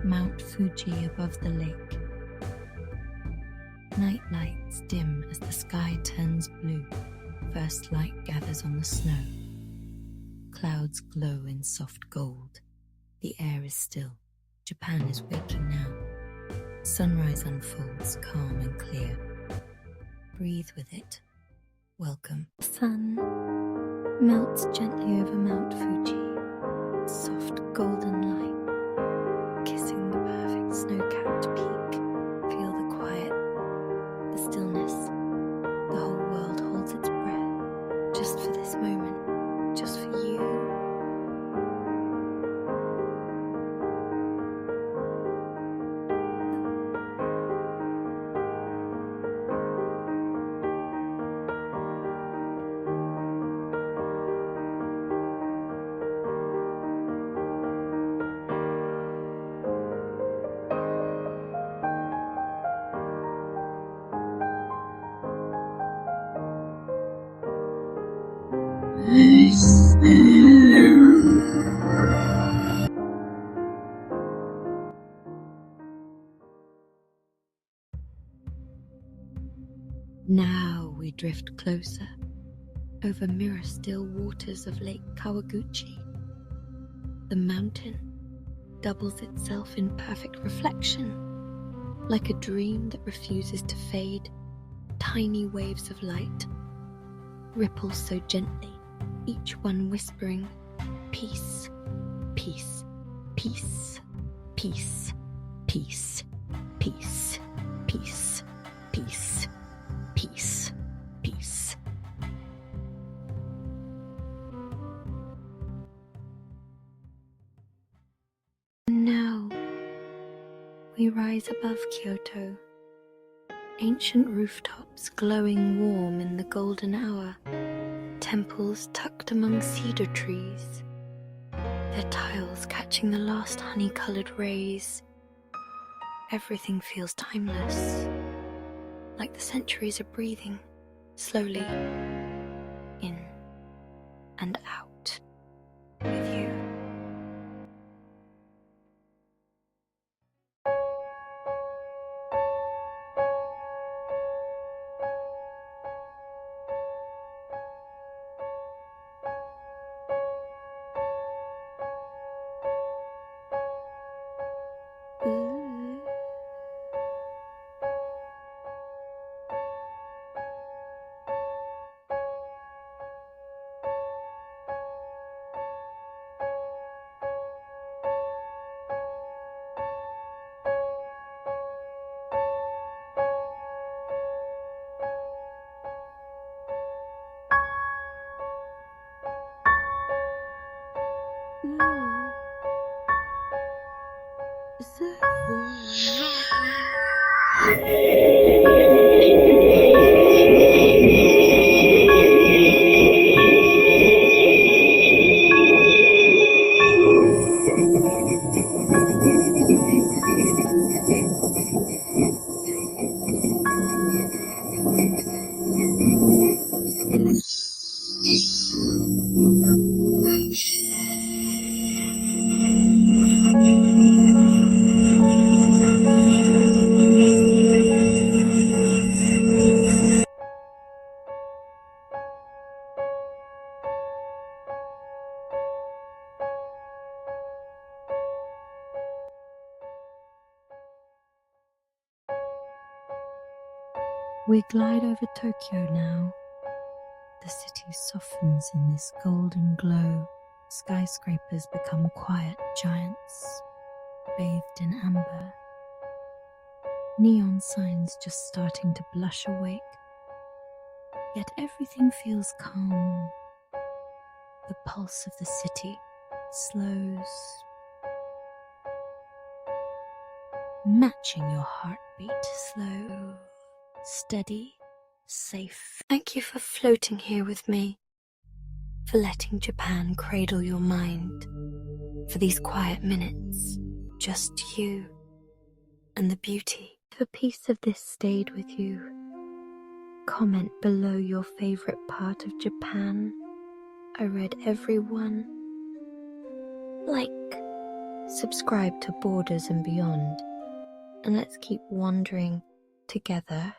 Mount Fuji above the lake. Night lights dim as the sky turns blue. First light gathers on the snow. Clouds glow in soft gold. The air is still. Japan is waking now. Sunrise unfolds calm and clear. Breathe with it. Welcome. The sun melts gently over Mount Fuji. Soft golden light, kissing the perfect snow-capped peak. Feel the quiet, the stillness. The whole world holds its breath, just for this moment, just for you. Now we drift closer, over mirror-still waters of Lake Kawaguchi. The mountain doubles itself in perfect reflection, like a dream that refuses to fade. Tiny waves of light ripple so gently, each one whispering, peace, peace, peace, peace, peace, peace, peace, peace, peace, peace. Now we rise above Kyoto, ancient rooftops glowing warm in the golden hour, temples tucked among cedar trees, their tiles catching the last honey-colored rays. Everything feels timeless, like the centuries are breathing slowly in and out with you. We glide over Tokyo now. The city softens in this golden glow. Skyscrapers become quiet giants, bathed in amber. Neon signs just starting to blush awake. Yet everything feels calm. The pulse of the city slows, matching your heartbeat. Slow, steady, safe. Thank you for floating here with me, for letting Japan cradle your mind, for these quiet minutes, just you and the beauty. If a piece of this stayed with you, comment below your favorite part of Japan. I read every one, like subscribe to Borders and Beyond, and let's keep wandering together.